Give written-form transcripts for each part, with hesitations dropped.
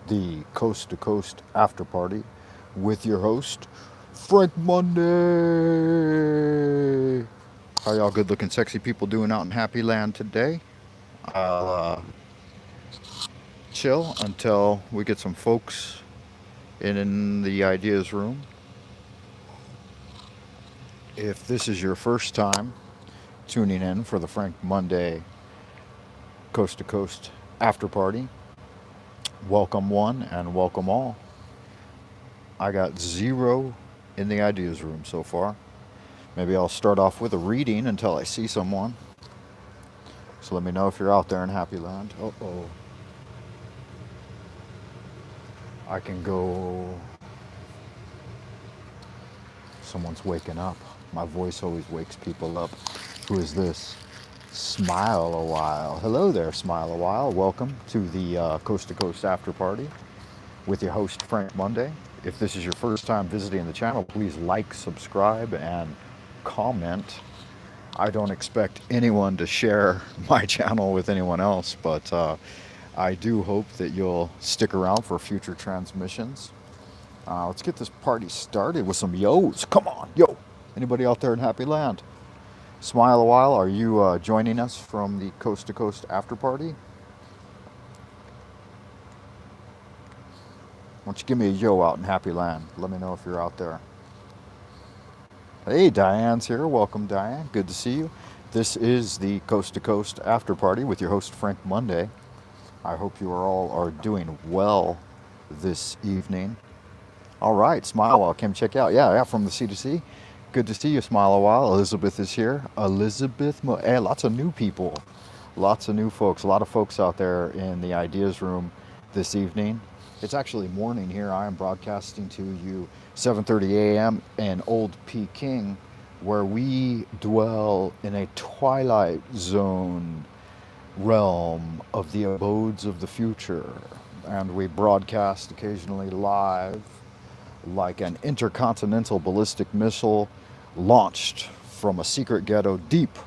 the Coast to Coast Afterparty with your host, Frank Monday. How y'all good looking sexy people doing out in Happy Land today? I'll chill until we get some folks in the ideas room. If this is your first time tuning in for the Frank Monday Coast to Coast Afterparty, welcome one and welcome all. I got zero in the ideas room so far. Maybe I'll start off with a reading until I see someone. So let me know if you're out there in Happy Land. Oh. I can go. Someone's waking up. My voice always wakes people up. Who is this? Smile a while. Hello there, Smile a while. Welcome to the Coast to Coast After Party with your host, Frank Monday. If this is your first time visiting the channel, please like, subscribe, and comment. I don't expect anyone to share my channel with anyone else, but I do hope that you'll stick around for future transmissions. Let's get this party started with some yo's. Come on, yo. Anybody out there in Happy Land? Smile a while. Are you joining us from the Coast to Coast After Party? Why don't you give me a yo out in Happy Land? Let me know if you're out there. Hey, Diane's here. Welcome, Diane. Good to see you. This is the Coast to Coast After Party with your host, Frank Monday. I hope you are doing well this evening. All right, Smile a while. Come check out. Yeah, from the C2C. Good to see you, Smile a while. Elizabeth is here. Hey, lots of new people. Lots of new folks. A lot of folks out there in the ideas room this evening. It's actually morning here. I am broadcasting to you 7:30 a.m. in Old Peking, where we dwell in a twilight zone realm of the abodes of the future. And we broadcast occasionally live like an intercontinental ballistic missile launched from a secret ghetto deep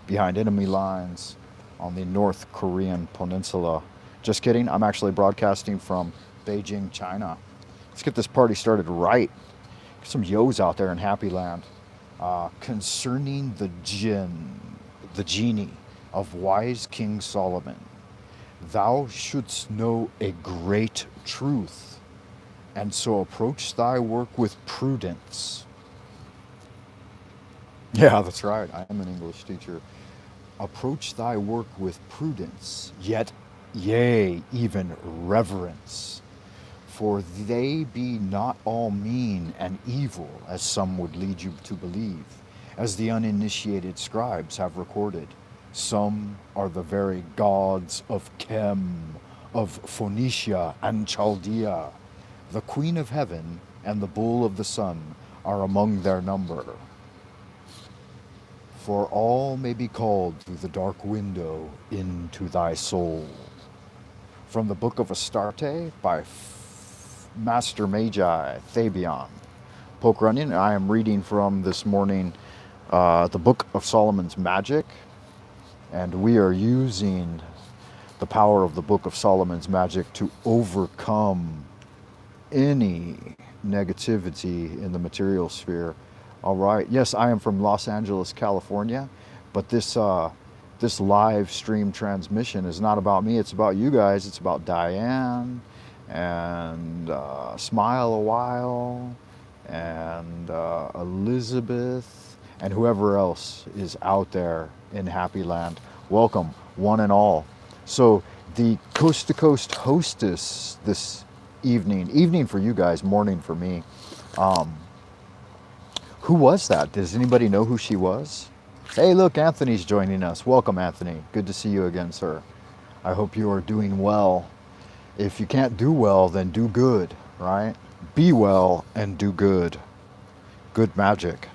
behind enemy lines on the North Korean peninsula. Just kidding, I'm actually broadcasting from Beijing, China. Let's get this party started right. Get some yo's out there in Happy Land. Concerning the genie of wise King Solomon, thou shouldst know a great truth, and so approach thy work with prudence. Yeah, that's right. I am an English teacher. Approach thy work with prudence, yet, yea, even reverence. For they be not all mean and evil, as some would lead you to believe, as the uninitiated scribes have recorded. Some are the very gods of Chem, of Phoenicia and Chaldea. The Queen of Heaven and the Bull of the Sun are among their number. For all may be called through the dark window into thy soul. From the Book of Astarte by Master Magi Thabion. Poke Runyon. I am reading from this morning the Book of Solomon's Magic, and we are using the power of the Book of Solomon's Magic to overcome any negativity in the material sphere. All right. Yes, I am from Los Angeles, California, but this live stream transmission is not about me. It's about you guys. It's about Diane and Smile a while and Elizabeth and whoever else is out there in Happy Land. Welcome, one and all. So the Coast to Coast hostess this evening for you guys, morning for me. Who was that? Does anybody know who she was? Hey, look, Anthony's joining us. Welcome, Anthony. Good to see you again, sir. I hope you are doing well. If you can't do well, then do good, right? Be well and do good. Good magic.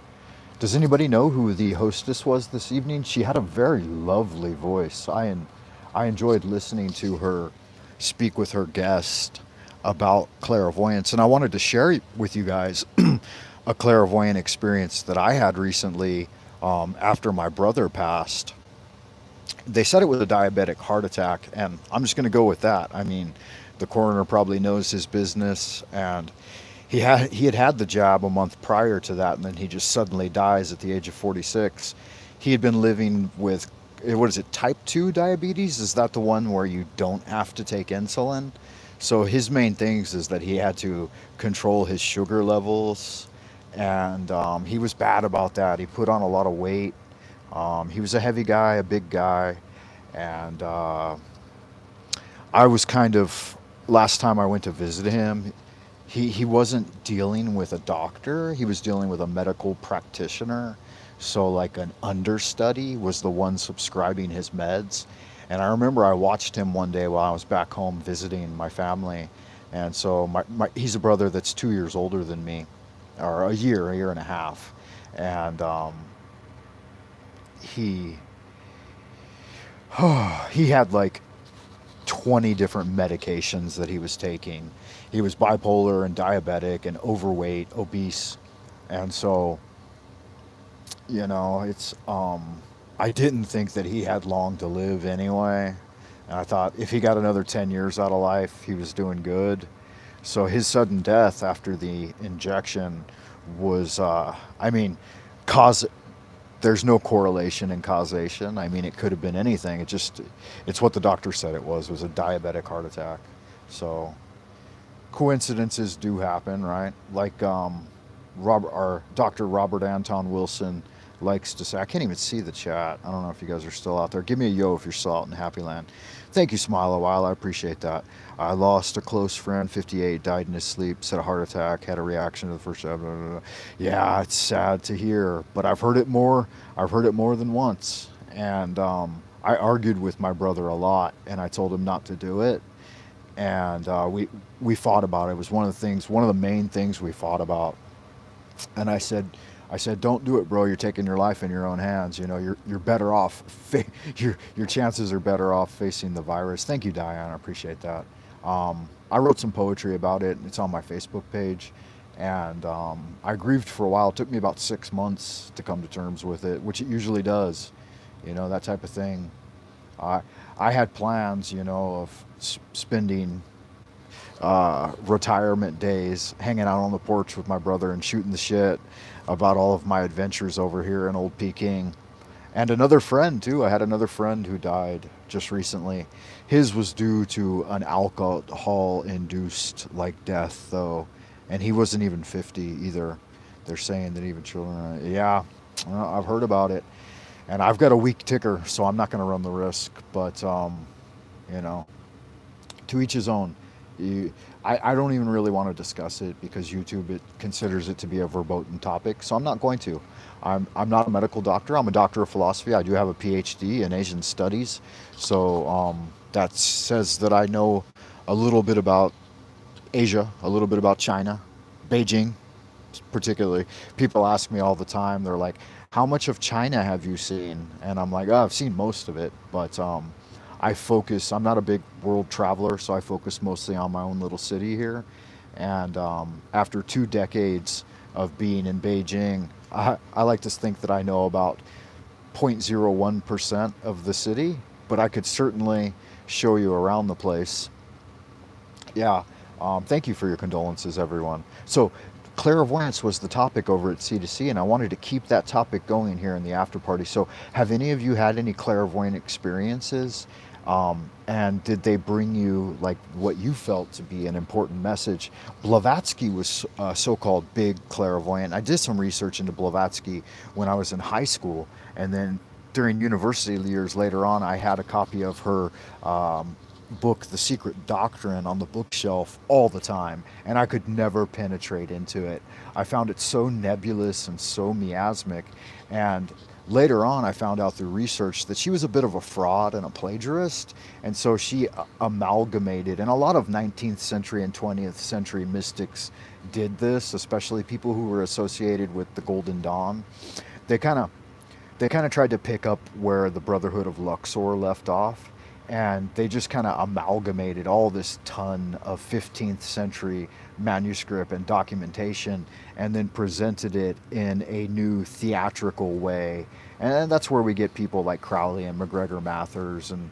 Does anybody know who the hostess was this evening? She had a very lovely voice. I enjoyed listening to her speak with her guest about clairvoyance, and I wanted to share with you guys a clairvoyant experience that I had recently after my brother passed. They said it was a diabetic heart attack, and I'm just going to go with that. I mean, The coroner probably knows his business, and he had the jab a month prior to that, and then he just suddenly dies at the age of 46. He had been living with, what is it, type 2 diabetes? Is that the one where you don't have to take insulin? So his main things is that he had to control his sugar levels, and he was bad about that. He put on a lot of weight. He was a heavy guy, a big guy, and I was kind of, last time I went to visit him, he wasn't dealing with a doctor, he was dealing with a medical practitioner. So, like, an understudy was the one subscribing his meds. And I remember I watched him one day while I was back home visiting my family. And so, he's a brother that's 2 years older than me, or a year and a half. And he, he had like 20 different medications that he was taking. He was bipolar and diabetic and overweight, obese. And so, it's I didn't think that he had long to live anyway. And I thought if he got another 10 years out of life, he was doing good. So his sudden death after the injection was, I mean, cause there's no correlation in causation. I mean, it could have been anything. It's what the doctor said it was a diabetic heart attack. So coincidences do happen, right? Like our Dr. Robert Anton Wilson likes to say, I can't even see the chat. I don't know if you guys are still out there. Give me a yo if you're still out in Happy Land. Thank you, Smile a While. I appreciate that. I lost a close friend, 58, died in his sleep, said a heart attack, had a reaction to the first jab. Blah, blah, blah. Yeah, it's sad to hear, but I've heard it more. I've heard it more than once. And I argued with my brother a lot, and I told him not to do it. And we fought about it. It was one of the main things we fought about. And I said, don't do it, bro. You're taking your life in your own hands. You're better off. Your chances are better off facing the virus. Thank you, Diane. I appreciate that. I wrote some poetry about it. It's on my Facebook page. And I grieved for a while. It took me about 6 months to come to terms with it, which it usually does. That type of thing. I had plans, of spending retirement days hanging out on the porch with my brother and shooting the shit about all of my adventures over here in Old Peking. And another friend too. I had another friend who died just recently. His was due to an alcohol induced like death though, and he wasn't even 50 either. They're saying that even children, yeah, well, I've heard about it. And I've got a weak ticker, so I'm not going to run the risk, but to each his own. I don't even really want to discuss it because YouTube considers it to be a verboten topic, so I'm not going to. I'm not a medical doctor. I'm a doctor of philosophy. I do have a PhD in Asian studies, so that says that I know a little bit about Asia, a little bit about China, Beijing particularly. People ask me all the time, they're like, how much of China have you seen? And I'm like, oh, I've seen most of it, but I'm not a big world traveler, so I focus mostly on my own little city here. And after 2 decades of being in Beijing, I like to think that I know about 0.01% of the city, but I could certainly show you around the place. Yeah, thank you for your condolences, everyone. So clairvoyance was the topic over at C2C, and I wanted to keep that topic going here in the after party. So have any of you had any clairvoyant experiences? And did they bring you like what you felt to be an important message? Blavatsky was a so-called big clairvoyant. I did some research into Blavatsky when I was in high school, and then during university years later on, I had a copy of her book, The Secret Doctrine, on the bookshelf all the time, and I could never penetrate into it. I found it so nebulous and so miasmic, and later on I found out through research that she was a bit of a fraud and a plagiarist, and so she amalgamated, and a lot of 19th century and 20th century mystics did this, especially people who were associated with the Golden Dawn. They kind of tried to pick up where the Brotherhood of Luxor left off, and they just kind of amalgamated all this ton of 15th century manuscript and documentation and then presented it in a new theatrical way. And that's where we get people like Crowley and McGregor Mathers and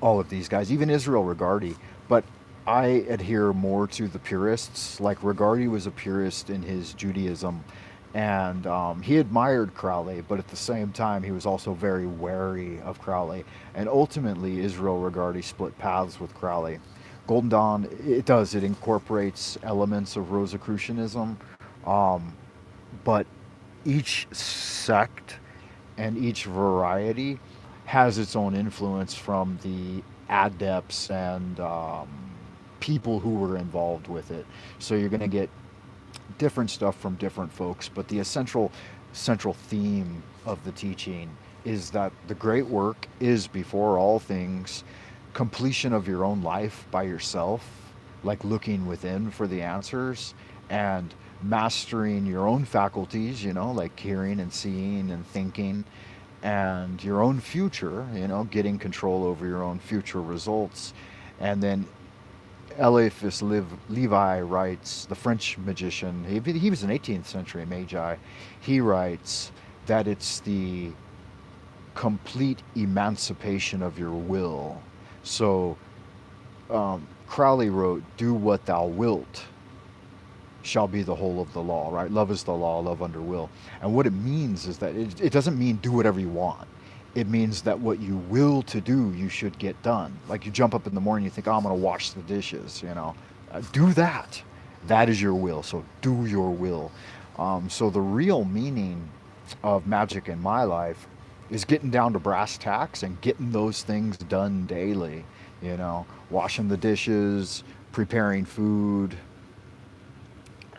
all of these guys, even Israel Regardie. But I adhere more to the purists. Like Regardie was a purist in his Judaism, and he admired Crowley, but at the same time, he was also very wary of Crowley. And ultimately, Israel Regardie split paths with Crowley. Golden Dawn, it does, it incorporates elements of Rosicrucianism, um, but each sect and each variety has its own influence from the adepts and people who were involved with it. So you're going to get different stuff from different folks, but the essential central theme of the teaching is that the great work is before all things completion of your own life by yourself, like looking within for the answers and mastering your own faculties, like hearing and seeing and thinking, and your own future, getting control over your own future results. And then Eliphas Levi writes, the French magician, he was an 18th century magi, he writes that it's the complete emancipation of your will. So Crowley wrote, "Do what thou wilt shall be the whole of the law," right? Love is the law, love under will. And what it means is that it doesn't mean do whatever you want. It means that what you will to do, you should get done. Like you jump up in the morning, you think, oh, I'm going to wash the dishes, do that. That is your will. So do your will. So the real meaning of magic in my life is getting down to brass tacks and getting those things done daily, washing the dishes, preparing food.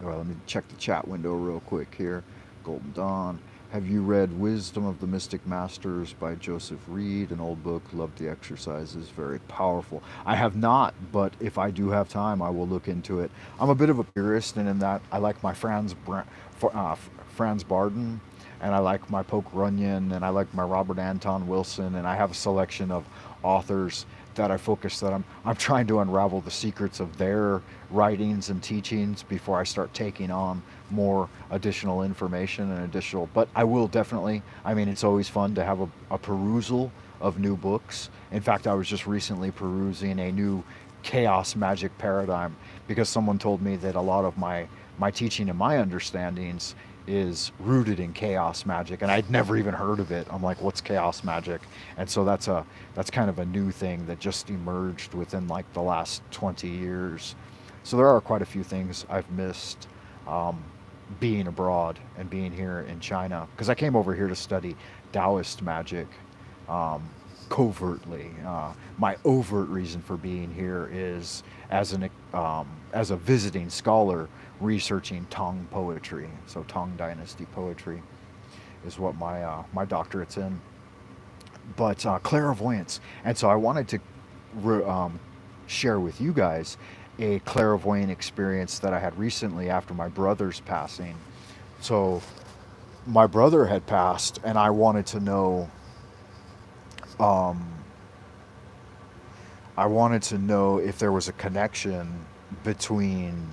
Well, let me check the chat window real quick here. Golden Dawn. Have you read Wisdom of the Mystic Masters by Joseph Reed? An old book. Loved the exercises. Very powerful. I have not, but if I do have time, I will look into it. I'm a bit of a purist, and in that I like my Franz Barden, and I like my Poke Runyon, and I like my Robert Anton Wilson, and I have a selection of authors that I focus that I'm trying to unravel the secrets of their writings and teachings before I start taking on more additional information and additional. But I will definitely. I mean, it's always fun to have a perusal of new books. In fact, I was just recently perusing a new chaos magic paradigm because someone told me that a lot of my teaching and my understandings is rooted in chaos magic, and I'd never even heard of it. I'm like, what's chaos magic? And so that's kind of a new thing that just emerged within like the last 20 years. So there are quite a few things I've missed being abroad and being here in China, because I came over here to study Taoist magic covertly. My overt reason for being here is as a visiting scholar researching Tang poetry. So Tang Dynasty poetry is what my doctorate's in. But clairvoyance, and so I wanted to share with you guys a clairvoyant experience that I had recently after my brother's passing. So my brother had passed, and I wanted to know. I wanted to know if there was a connection between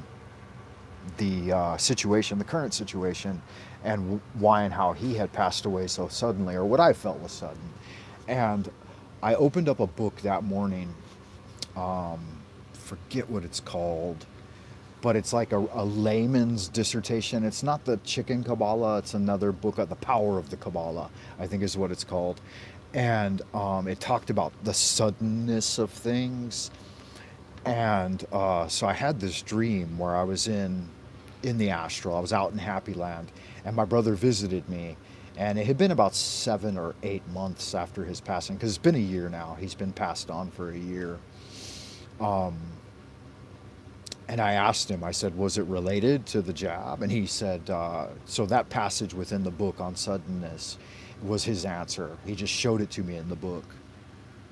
the situation, the current situation, and why and how he had passed away so suddenly, or what I felt was sudden. And I opened up a book that morning, forget what it's called, but it's like a layman's dissertation. It's not the Chicken Kabbalah, it's another book, The Power of the Kabbalah, I think is what it's called. And it talked about the suddenness of things. And so I had this dream where I was in the astral. I was out in Happy Land, and my brother visited me. And it had been about 7 or 8 months after his passing, because it's been a year now. He's been passed on for a year. And I asked him, I said, was it related to the jab? And he said, so that passage within the book on suddenness was his answer. He just showed it to me in the book.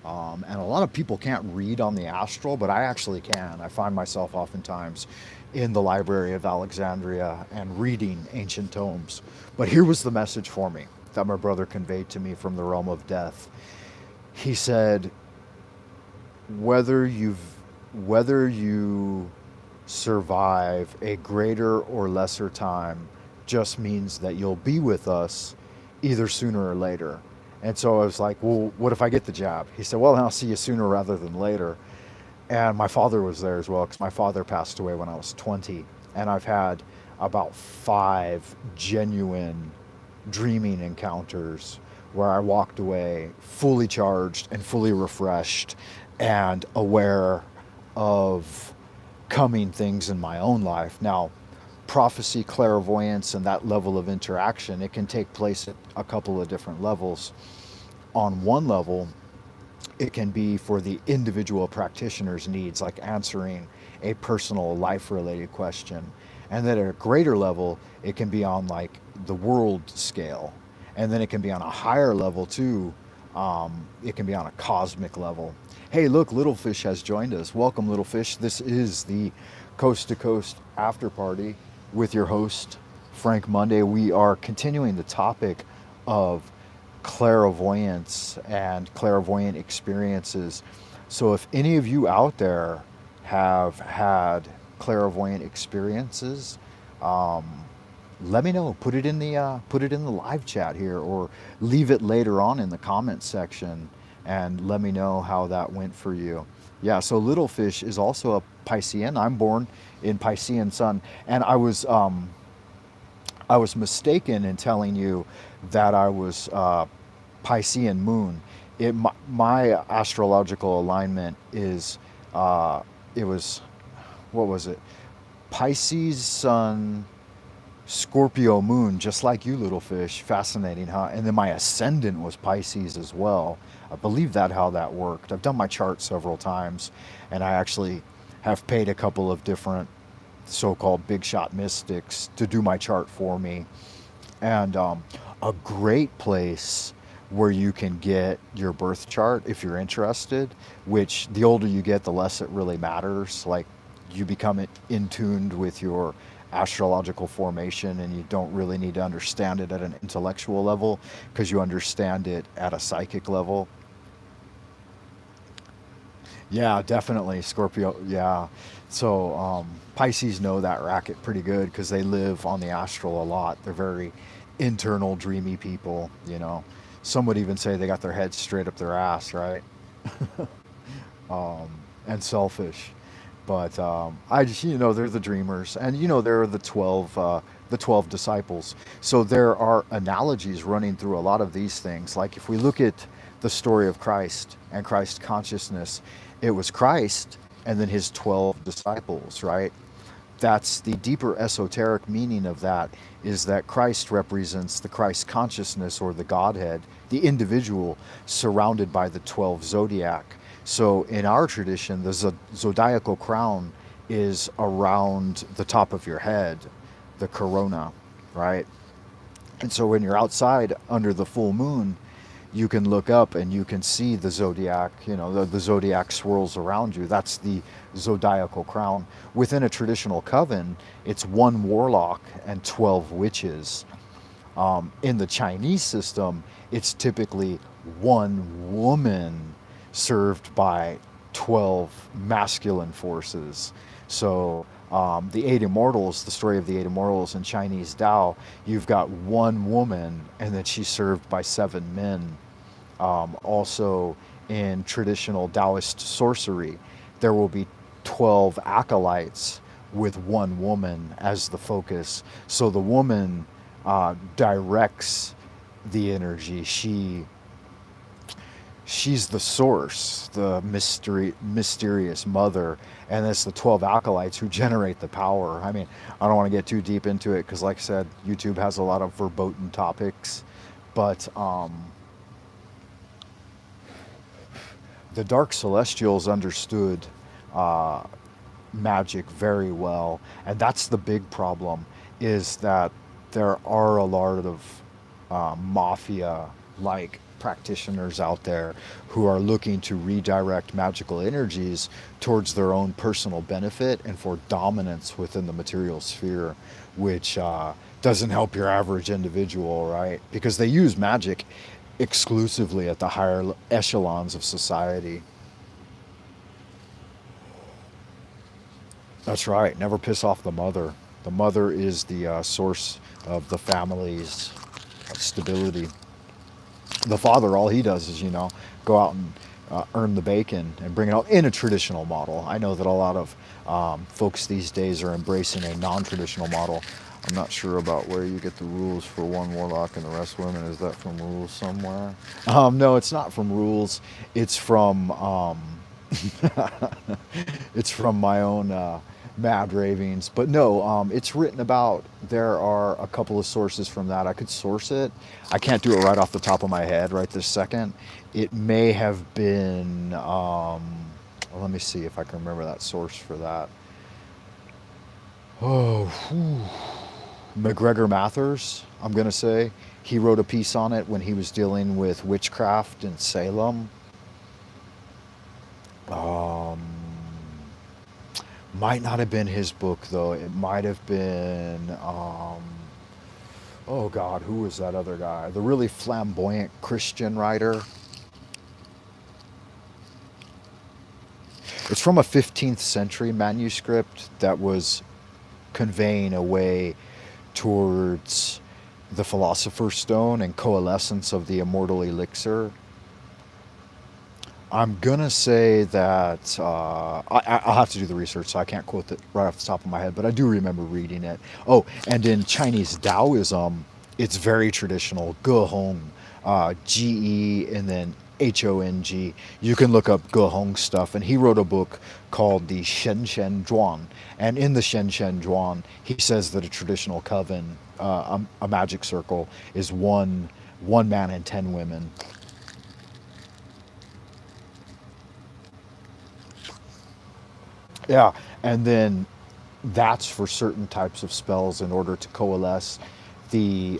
And a lot of people can't read on the astral, but I actually can. I find myself oftentimes in the Library of Alexandria and reading ancient tomes. But here was the message for me that my brother conveyed to me from the realm of death. He said, whether you survive a greater or lesser time just means that you'll be with us either sooner or later. And so I was like, well, what if I get the jab? He said, well, then I'll see you sooner rather than later. And my father was there as well because my father passed away when I was 20. And I've had about 5 genuine dreaming encounters where I walked away fully charged and fully refreshed and aware of coming things in my own life. Now, prophecy, clairvoyance, and that level of interaction, it can take place at a couple of different levels. On one level, it can be for the individual practitioner's needs, like answering a personal life related question. And then at a greater level, it can be on like the world scale. And then it can be on a higher level too. It can be on a cosmic level. Hey, look, Little Fish has joined us. Welcome, Little Fish. This is the Coast to Coast After Party with your host, Frank Monday. We are continuing the topic of clairvoyance and clairvoyant experiences. So if any of you out there have had clairvoyant experiences, let me know. Put it in the live chat here, or leave it later on in the comment section, and let me know how that went for you. Yeah. So Little Fish is also a Piscean. I'm born in Piscean Sun, and I was mistaken in telling you that I was Piscean Moon. My astrological alignment is it was, what was it? Pisces Sun, Scorpio Moon, just like you, Little Fish. Fascinating, huh? And then my ascendant was Pisces as well. I believe that how that worked. I've done my chart several times, and I actually have paid a couple of different so-called big shot mystics to do my chart for me. And a great place where you can get your birth chart if you're interested, which the older you get, the less it really matters. Like, you become in tuned with your astrological formation, and you don't really need to understand it at an intellectual level because you understand it at a psychic level. Yeah, definitely Scorpio. Yeah. So Pisces know that racket pretty good because they live on the astral a lot. They're very internal, dreamy people, you know. Some would even say they got their heads straight up their ass, right? And selfish. But I just, they're the dreamers, and there are the 12 disciples. So there are analogies running through a lot of these things. Like if we look at the story of Christ and Christ consciousness, it was Christ and then his 12 disciples, right? That's the deeper esoteric meaning of that, is that Christ represents the Christ consciousness, or the Godhead, the individual surrounded by the 12 zodiac. So in our tradition, the zodiacal crown is around the top of your head, the corona, right? And so when you're outside under the full moon, you can look up and you can see the zodiac, the zodiac swirls around you. That's the zodiacal crown. Within a traditional coven, it's one warlock and 12 witches. In the Chinese system, it's typically one woman served by 12 masculine forces. So the Eight Immortals, the story of the Eight Immortals in Chinese Tao, you've got one woman and then she's served by 7 men. Also in traditional Taoist sorcery, there will be 12 acolytes with one woman as the focus. So the woman directs the energy. She's the source, the mysterious mother, and it's the 12 acolytes who generate the power. I mean, I don't want to get too deep into it because, like I said, YouTube has a lot of verboten topics, but the Dark Celestials understood magic very well, and that's the big problem, is that there are a lot of mafia-like practitioners out there who are looking to redirect magical energies towards their own personal benefit and for dominance within the material sphere, which doesn't help your average individual, right? Because they use magic exclusively at the higher echelons of society. That's right. Never piss off the mother. The mother is the source of the family's stability. The father, all he does is, go out and earn the bacon and bring it out in a traditional model. I know that a lot of folks these days are embracing a non-traditional model. I'm not sure about where you get the rules for one warlock and the rest women. Is that from rules somewhere? No, it's not from rules. It's from it's from my own mad ravings. But no, it's written about. There are a couple of sources from that. I could source it. I can't do it right off the top of my head right this second. It may have been. Well, let me see if I can remember that source for that. Oh, whew. McGregor Mathers, I'm going to say. He wrote a piece on it when he was dealing with witchcraft in Salem. Um, might not have been his book, though. It might have been, oh God, who was that other guy? The really flamboyant Christian writer. It's from a 15th century manuscript that was conveying a way towards the Philosopher's Stone and coalescence of the immortal elixir. I'm gonna say that I'll have to do the research, so I can't quote it right off the top of my head, but I do remember reading it. Oh, and in Chinese Taoism, it's very traditional. Ge Ge, and then Hong. You can look up Ge Hong stuff, and he wrote a book called the Shen Shen Zhuan. And in the Shen Shen Zhuan, he says that a traditional coven, a magic circle, is one man and 10 women. Yeah, and then that's for certain types of spells in order to coalesce the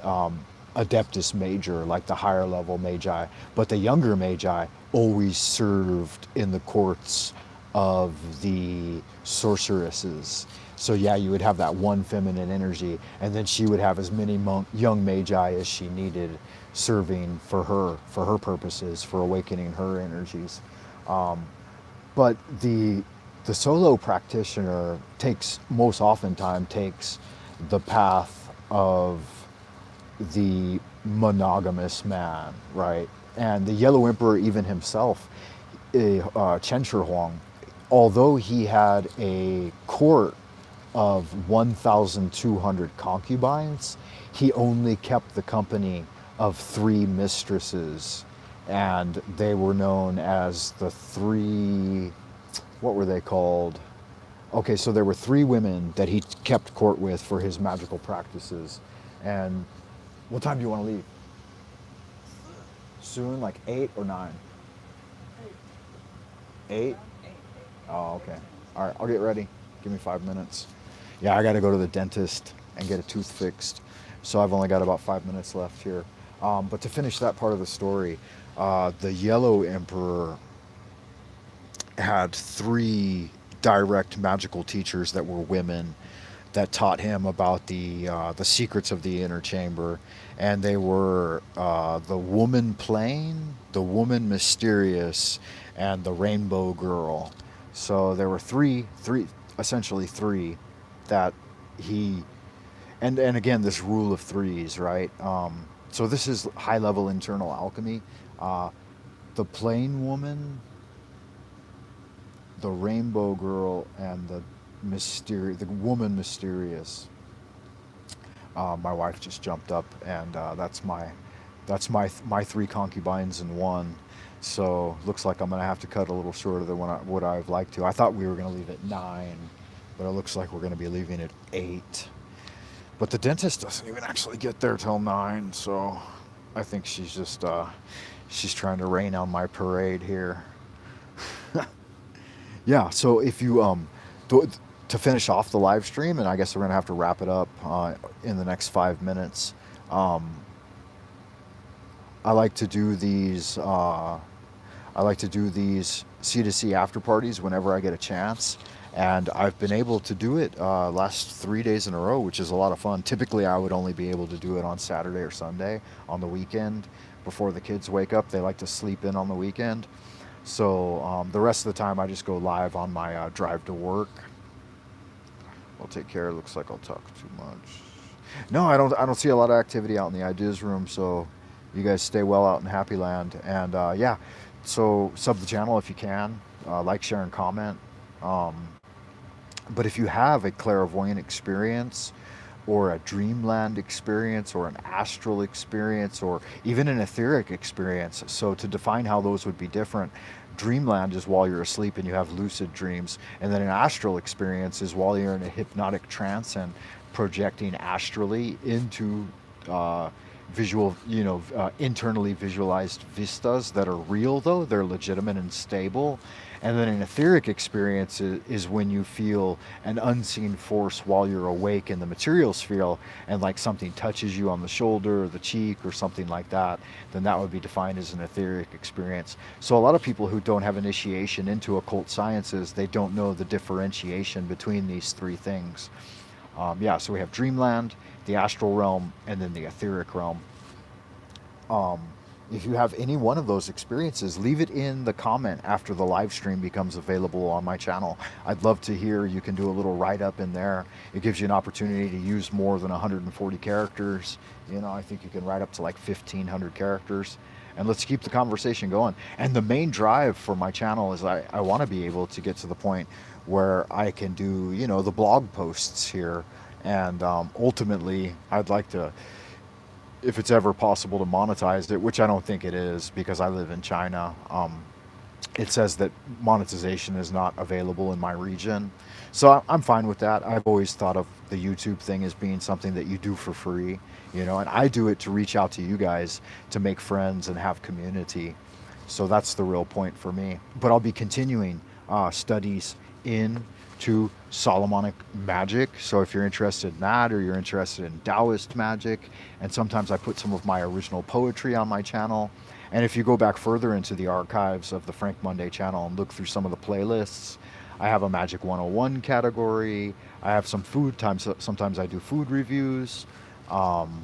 Adeptus Major, like the higher level magi. But the younger magi always served in the courts of the sorceresses. So yeah, you would have that one feminine energy, and then she would have as many young magi as she needed, serving for her purposes, for awakening her energies. But the solo practitioner most oftentimes takes the path of the monogamous man, right? And the Yellow Emperor, even himself, Chen Shi Huang, although he had a court of 1,200 concubines, he only kept the company of 3 mistresses, and they were known as the 3. What were they called? Okay, so there were 3 women that he kept court with for his magical practices. And what time do you want to leave? Soon, like 8 or 9? 8? Oh, okay. All right, I'll get ready. Give me 5 minutes. Yeah, I got to go to the dentist and get a tooth fixed. So I've only got about 5 minutes left here. But to finish that part of the story, the Yellow Emperor had 3 direct magical teachers that were women that taught him about the secrets of the inner chamber, and they were the woman plain, the woman mysterious, and the rainbow girl. So there were essentially three that he, and again this rule of threes, right? So this is high level internal alchemy. The plain woman, the rainbow girl, and the woman mysterious. My wife just jumped up, and that's my 3 concubines in one. So looks like I'm gonna have to cut a little shorter than what I've liked to. I thought we were gonna leave at 9, but it looks like we're gonna be leaving at 8. But the dentist doesn't even actually get there till 9, so I think she's just she's trying to rain on my parade here. Yeah, so if you to finish off the live stream, and I guess we're gonna have to wrap it up in the next 5 minutes. I like to do these. I like to do these C2C after parties whenever I get a chance, and I've been able to do it last 3 days in a row, which is a lot of fun. Typically, I would only be able to do it on Saturday or Sunday on the weekend before the kids wake up. They like to sleep in on the weekend, so the rest of the time I just go live on my drive to work. I'll take care. It looks like I'll talk too much. No, I don't see a lot of activity out in the ideas room, so You guys stay well out in Happy Land. And yeah, so sub the channel if you can. Like, share, and comment. Um, but if you have a clairvoyant experience, or a dreamland experience, or an astral experience, or even an etheric experience. So, to define how those would be different, dreamland is while you're asleep and you have lucid dreams, and then an astral experience is while you're in a hypnotic trance and projecting astrally into internally visualized vistas that are real, though they're legitimate and stable. And then an etheric experience is when you feel an unseen force while you're awake in the material sphere, and like something touches you on the shoulder or the cheek or something like that. Then that would be defined as an etheric experience. So a lot of people who don't have initiation into occult sciences, they don't know the differentiation between these three things. Yeah, so we have dreamland, the astral realm, and then the etheric realm. Um, if you have any one of those experiences, leave it in the comment after the live stream becomes available on my channel. I'd love to hear. You can do a little write up in there. It gives you an opportunity to use more than 140 characters. You know, I think you can write up to like 1,500 characters. And let's keep the conversation going. And the main drive for my channel is I want to be able to get to the point where I can do, the blog posts here. And ultimately, I'd like to, if it's ever possible to monetize it, which I don't think it is because I live in China. It says that monetization is not available in my region. So I'm fine with that. I've always thought of the YouTube thing as being something that you do for free, and I do it to reach out to you guys, to make friends and have community. So that's the real point for me. But I'll be continuing studies into Solomonic magic. So if you're interested in that, or you're interested in Taoist magic, and sometimes I put some of my original poetry on my channel. And if you go back further into the archives of the Frank Monday channel and look through some of the playlists, I have a Magic 101 category. I have some food times. Sometimes I do food reviews. Um,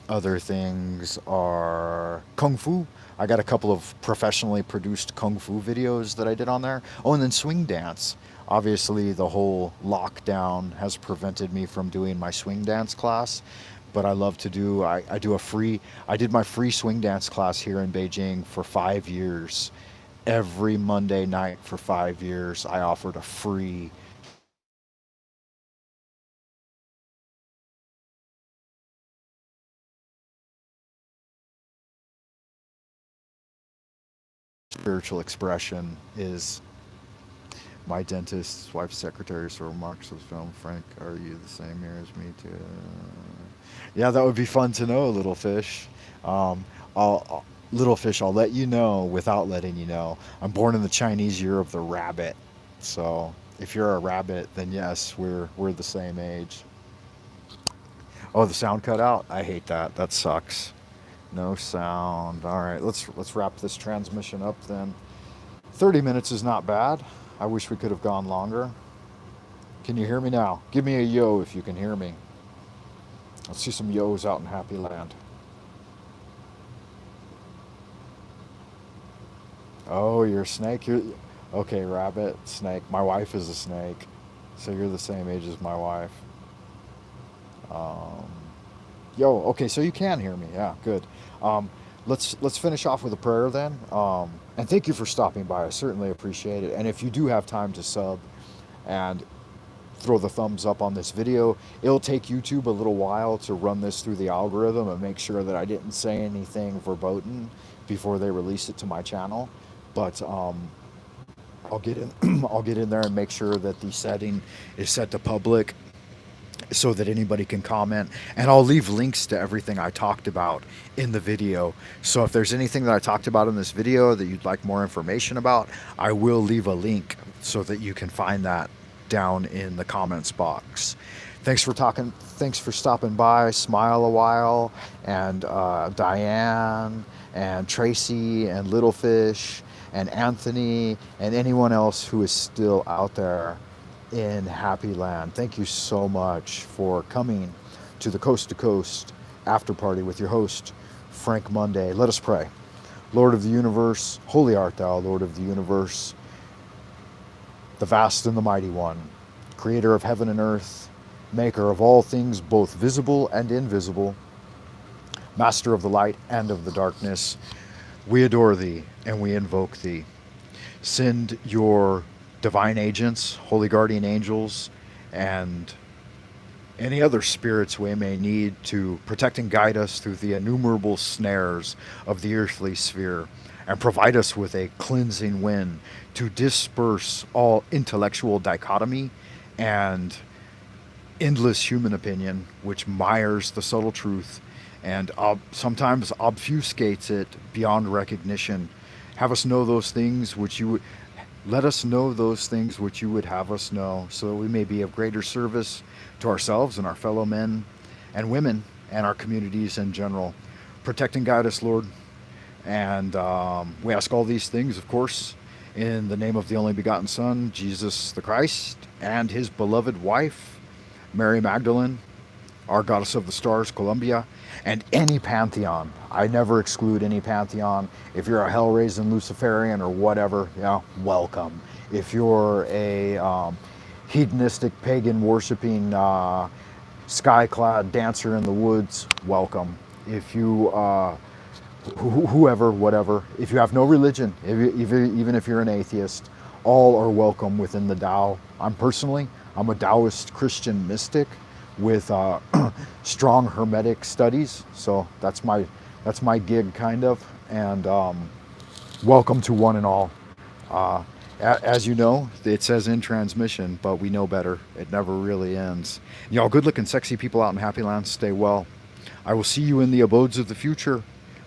Other things are Kung Fu. I got a couple of professionally produced Kung Fu videos that I did on there. Oh, and then swing dance. Obviously, the whole lockdown has prevented me from doing my swing dance class, but I love to do. I did my free swing dance class here in Beijing for 5 years. Every Monday night for 5 years, I offered a free spiritual expression. Is my dentist's wife's secretary, so remarks of film. Frank, are you the same year as me too? Yeah, that would be fun to know, little fish. Little fish, I'll let you know without letting you know. I'm born in the Chinese year of the rabbit. So if you're a rabbit, then yes, we're the same age. Oh, the sound cut out. I hate that. That sucks. No sound. All right, let's wrap this transmission up then. 30 minutes is not bad. I wish we could have gone longer. Can you hear me now? Give me a yo if you can hear me. Let's see some yo's out in Happy Land. Oh, you're a snake? Okay, rabbit, snake. My wife is a snake. So you're the same age as my wife. Um, Yo, okay, so you can hear me. Yeah, good. Um, let's finish off with a prayer then. And thank you for stopping by. I certainly appreciate it. And if you do have time to sub and throw the thumbs up on this video, it'll take YouTube a little while to run this through the algorithm and make sure that I didn't say anything verboten before they release it to my channel. But I'll get in. I'll get in there and make sure that the setting is set to public, so that anybody can comment, and I'll leave links to everything I talked about in the video. So if there's anything that I talked about in this video that you'd like more information about, I will leave a link so that you can find that down in the comments box. Thanks for stopping by. Smile a while, and Diane and Tracy and Little Fish and Anthony and anyone else who is still out there in Happy Land. Thank you so much for coming to the Coast to Coast After Party with your host, Frank Monday. Let us pray. Lord of the universe, holy art thou, Lord of the universe, the vast and the mighty one, creator of heaven and earth, maker of all things both visible and invisible. Master of the light and of the darkness, we adore thee and we invoke thee. Send your divine agents, holy guardian angels, and any other spirits we may need to protect and guide us through the innumerable snares of the earthly sphere, and provide us with a cleansing wind to disperse all intellectual dichotomy and endless human opinion, which mires the subtle truth and sometimes obfuscates it beyond recognition. Have us know those things which you would let us know those things which you would have us know, so that we may be of greater service to ourselves and our fellow men and women and our communities in general. Protect and guide us, Lord. And we ask all these things, of course, in the name of the only begotten Son, Jesus the Christ, and his beloved wife, Mary Magdalene, our goddess of the stars, Columbia, and any pantheon. I never exclude any pantheon. If you're a hell-raising Luciferian or whatever, welcome. If you're a hedonistic, pagan worshiping, sky-clad dancer in the woods, welcome. If you whoever, whatever. If you have no religion, even if you're an atheist, all are welcome within the Tao. I'm a Taoist Christian mystic with strong Hermetic studies, so that's my gig, kind of. And welcome to one and all. As you know, it says in transmission, but we know better. It never really ends. Y'all good-looking, sexy people out in Happy Land, stay well. I will see you in the abodes of the future,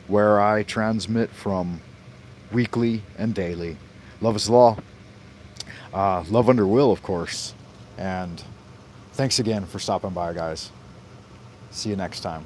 where I transmit from weekly and daily. Love is law. Love under will, of course. And thanks again for stopping by, guys. See you next time.